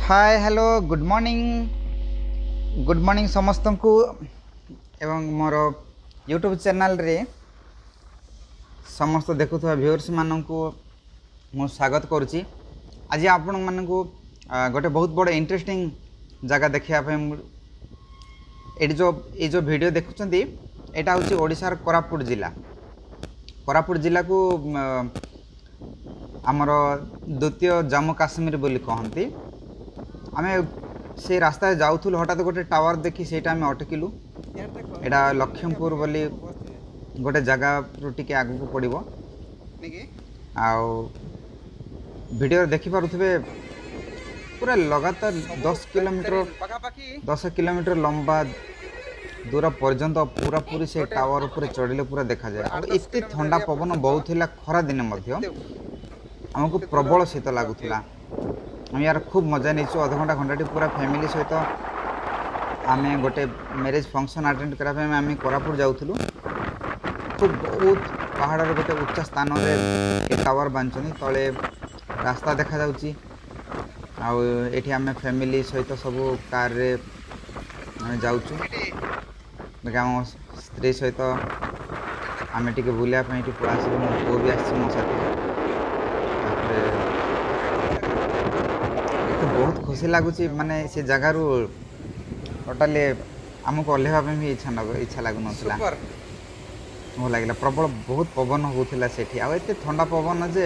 Hi hello good morning समस्त को एवं मोर यूट्यूब चैनल रे समस्त देखुवा व्यूअर्स मान को मु स्वागत करुच्ची। आज आपण मान को गोटे बहुत बड़ इंटरेस्टिंग जगह देखापी ये जो वीडियो देखुं यहाँ हूँ ओडिशार कोरापुट जिला को आमर द्वितीय जम्मू काश्मीर बोली कहती। आमे से रास्ता जाऊँ हठात गोटे टावर देखी से अटकिलु। यहाँ लक्ष्मपुर बोली गोटे जगह टी आग को पड़ो वीडियो देखिपे पूरा लगातार 10 किलोमीटर लंबा दूर पर्यंत पूरा पूरी से टावर उपर चढ़ले पूरा देखा जाए। इतने ठंडा पवन बहुत खरा दिन आमको प्रबल शीत लगुला। आम यार खूब मजा नहीं अध घंटा पूरा फैमिली सहित आम गोटे मैरिज फंक्शन अटेंड करने आम कोरापुट जाऊँ। खूब बहुत पहाड़ गोटे उच्च स्थान में टावर बांधनी तले रास्ता देखा जाऊँगी। आठी आम फैमिली सहित सब कार रे जाऊँ आम स्त्री सहित आम टे बुलापाई पड़ा मो पु भी आस मो साथी बहुत खुशी लगुच माने से जगार टोटाली आमको ओह्लैवा भी इच्छा लगुन भल लगे प्रबल बहुत पवन होता से आते ठंडा पवन जे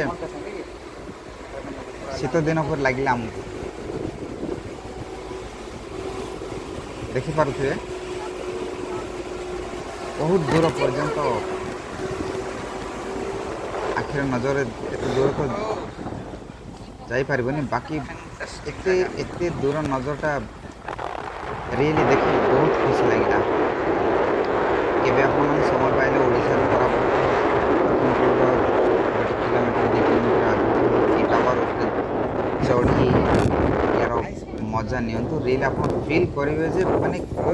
शीत दिन पर लगे आमको देखिपे बहुत दूर पर्यंत आखिर नजर एत दूर तो जापरनी बाकी एते दूर नजरटा रियली देखी बहुत खुशी लगे। केवे आपण समय पाइले ओडिशा कोरापुट गोटे किलोमीटर 2 किलोमीटर आगे टावर चढ़ी यार मजा नियंतु रियली आप फील करेंगे जे माने को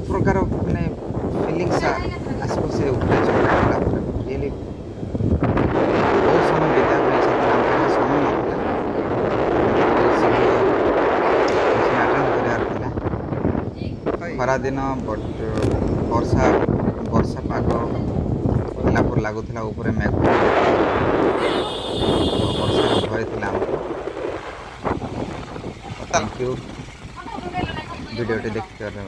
प्रकार माने फीलिंग्स आसो से ऊपर चढ़ा रियली बहुत समय बिता समय ना खरा दिन वर्षा पाग लगुला ऊपर मेघ वर्षा भय थी आमको। थैंक यू वीडियो देखिए।